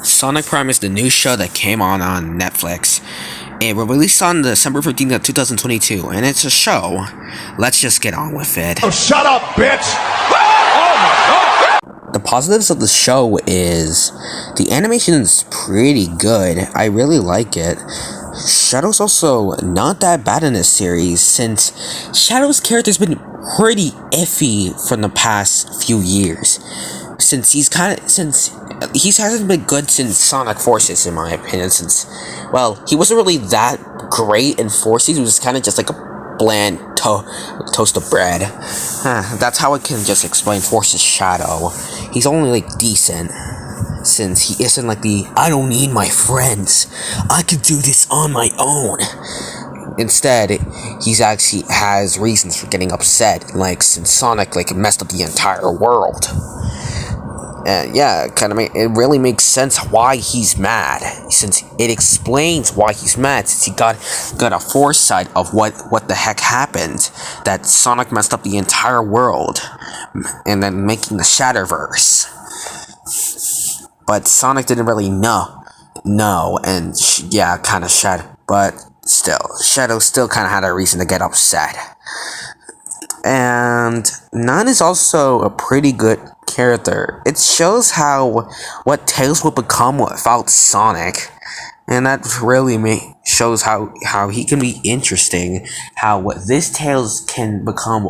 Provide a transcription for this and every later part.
Sonic Prime is the new show that came on Netflix. It was released on December 15th of 2022, and it's a show. Let's just get on with it. Oh, shut up, bitch! The positives of the show is the animation is pretty good. I really like it. Shadow's also not that bad in this series, since Shadow's character's been pretty iffy from the past few years. Since he hasn't been good since Sonic Forces, in my opinion. Since, well, he wasn't really that great in Forces. He was kind of just like a bland toast of bread. That's how I can just explain Forces Shadow. He's only like decent, since he isn't like the I don't need my friends, I can do this on my own. Instead, he's actually has reasons for getting upset, like since Sonic like messed up the entire world. Yeah, it really makes sense why he's mad, since it explains why he's mad, since he got a foresight of what the heck happened, that Sonic messed up the entire world, and then making the Shadowverse. But Sonic didn't really know, and but still, Shadow still kind of had a reason to get upset. And Nan is also a pretty good character. It shows what Tails would become without Sonic, and that really shows how he can be interesting. How what this Tails can become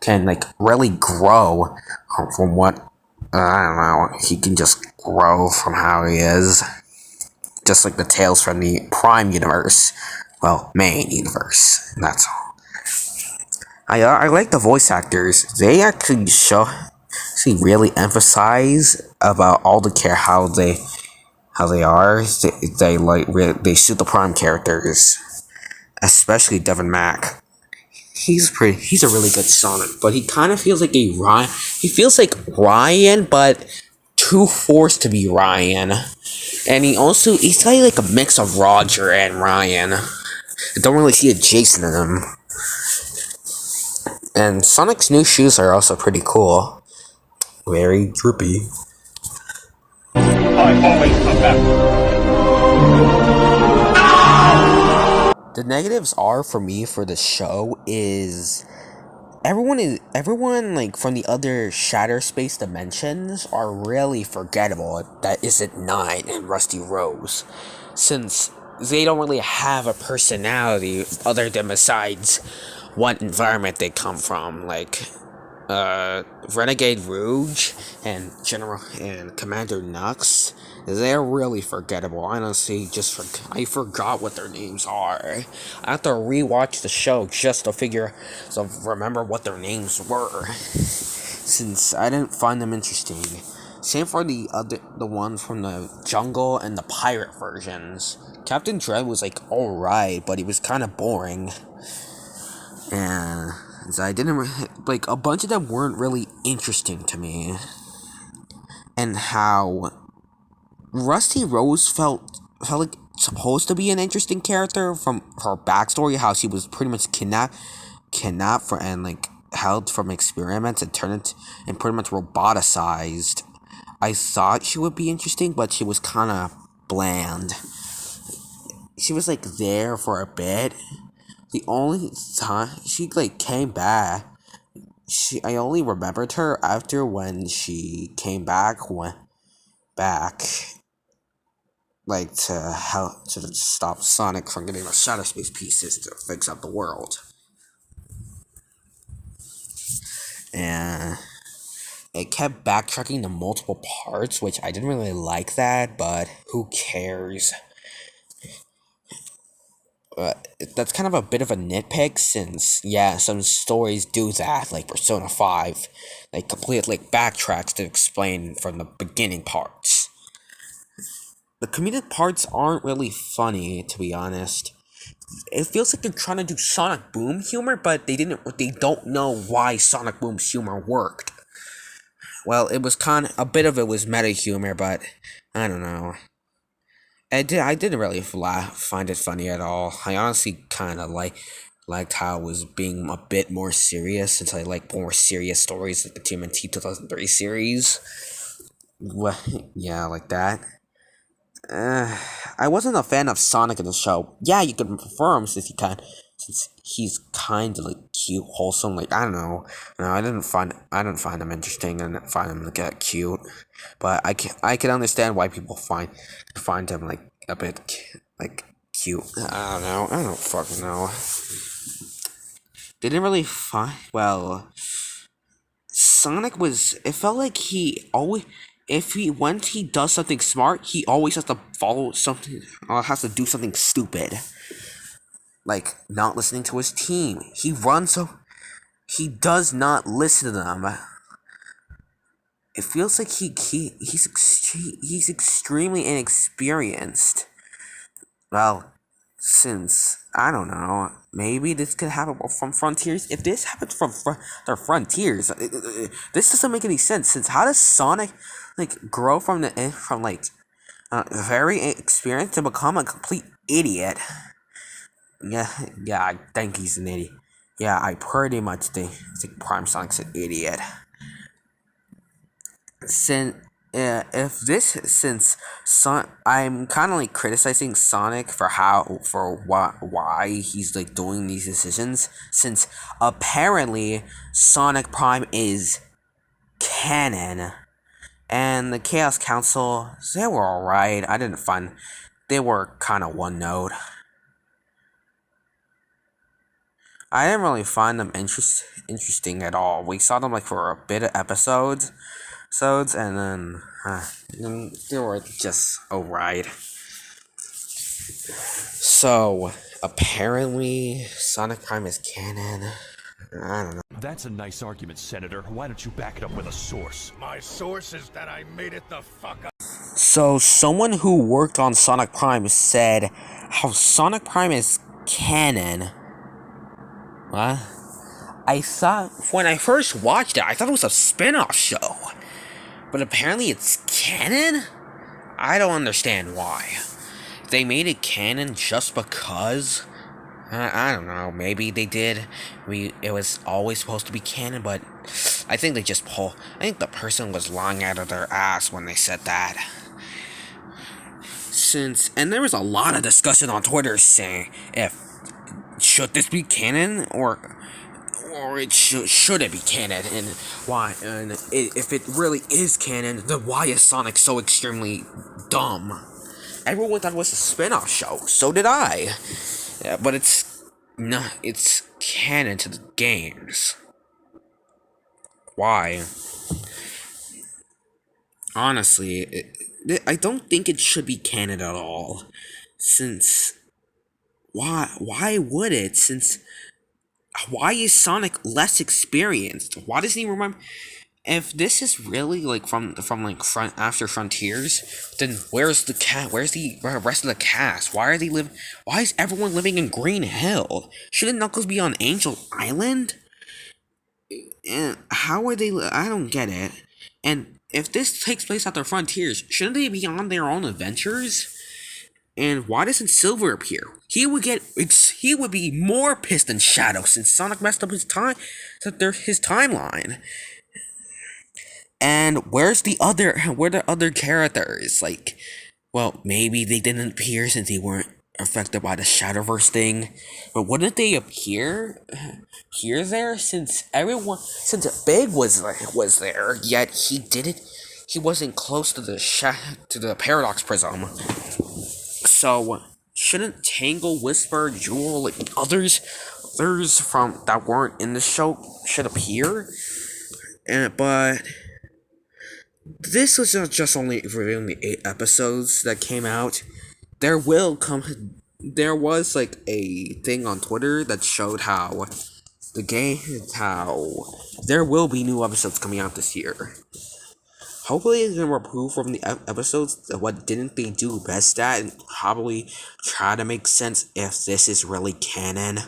can like really grow from what I don't know. He can just grow from how he is, just like the Tails from the Prime universe, well, main universe. And that's all. I like the voice actors. They actually really emphasize about all the how they are. They suit the Prime characters, especially Devin Mack. He's a really good Sonic, but he kind of feels like a Ryan. He feels like Ryan, but too forced to be Ryan. And he's got like a mix of Roger and Ryan. I don't really see a Jason in him. And Sonic's new shoes are also pretty cool. Very droopy. I always come back. The negatives are for me for the show is everyone like from the other Shatter Space dimensions are really forgettable. That isn't Nine and Rusty Rose, since they don't really have a personality other than besides what environment they come from, like Renegade Rouge and Commander Nux. They're really forgettable. Honestly, I forgot what their names are. I have to rewatch the show just to remember what their names were, since I didn't find them interesting. Same for the ones from the jungle and the pirate versions. Captain Dread was like alright, but he was kind of boring. And I didn't like a bunch of them weren't really interesting to me. And how Rusty Rose felt like supposed to be an interesting character from her backstory, how she was pretty much kidnapped and like held from experiments and and pretty much roboticized. I thought she would be interesting, but she was kind of bland. She was like there for a bit. The only time she like came back, I only remembered her after when she came back like to stop Sonic from getting the Shadow Space pieces to fix up the world. And it kept backtracking to multiple parts, which I didn't really like that, but who cares? That's kind of a bit of a nitpick, since some stories do that, like Persona 5, like complete like backtracks to explain from the beginning parts. The comedic parts aren't really funny, to be honest. It feels like they're trying to do Sonic Boom humor, but they don't know why Sonic Boom's humor worked. Well, it was a bit of it was meta humor, but I don't know. I didn't really find it funny at all. I honestly kind of liked how it was being a bit more serious, since I like more serious stories like the TMNT 2003 series. Well, yeah, like that. I wasn't a fan of Sonic in the show. Yeah, you can confirm since since he's kind of like cute, wholesome. Like I don't know, no, I didn't find him interesting and find him like cute, but I can understand why people find him like a bit like cute. I don't fucking know. They didn't really find Sonic was. It felt like he always. If he once he does something smart, he always has to follow something or has to do something stupid. Like not listening to his team. He runs so he does not listen to them. It feels like he's extremely inexperienced. Well, since I don't know, maybe this could happen from Frontiers. If this happens from the Frontiers, this doesn't make any sense. Since how does Sonic like grow from like very experienced to become a complete idiot? Yeah, I think he's an idiot. Yeah, I pretty much think Prime Sonic's an idiot. Since if this since I'm kind of like criticizing Sonic for why he's like doing these decisions, since apparently Sonic Prime is canon, and the Chaos Council, they were alright. I didn't find they were kind of one note. I didn't really find them interesting at all. We saw them like for a bit of episodes, and then they were just alright. So apparently, Sonic Prime is canon. I don't know. That's a nice argument, Senator. Why don't you back it up with a source? My source is that I made it the fuck up. So someone who worked on Sonic Prime said how Sonic Prime is canon. What? I thought when I first watched it, I thought it was a spin-off show. But apparently it's canon? I don't understand why. They made it canon just because? I don't know, maybe they did. It was always supposed to be canon, but I think they just I think the person was lying out of their ass when they said that. And there was a lot of discussion on Twitter saying if should this be canon or it should it be canon, and why, and if it really is canon, then why is Sonic so extremely dumb? Everyone thought it was a spin-off show, so did I. Yeah, but it's canon to the games. Why? Honestly, I don't think it should be canon at all. Since why would it? Since why is Sonic less experienced? Why doesn't he remember? If this is really like from after Frontiers, then where's the rest of the cast? Why is everyone living in Green Hill? Shouldn't Knuckles be on Angel Island? And how are they? I don't get it. And if this takes place after Frontiers, shouldn't they be on their own adventures? And why doesn't Silver appear? He would be more pissed than Shadow since Sonic messed up his timeline. And where the other characters? Like, well, maybe they didn't appear since they weren't affected by the Shadowverse thing. But wouldn't they appear there since Big was there, yet he wasn't close to the Paradox Prism. So shouldn't Tangle, Whisper, Jewel, like others from that weren't in the show should appear? But this was just only reviewing the 8 episodes that came out. There was like a thing on Twitter that showed how there will be new episodes coming out this year. Hopefully they can improve from the episodes what didn't they do best at, and probably try to make sense if this is really canon,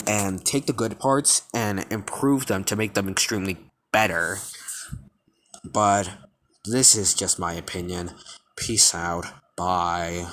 and take the good parts and improve them to make them extremely better. But this is just my opinion. Peace out. Bye.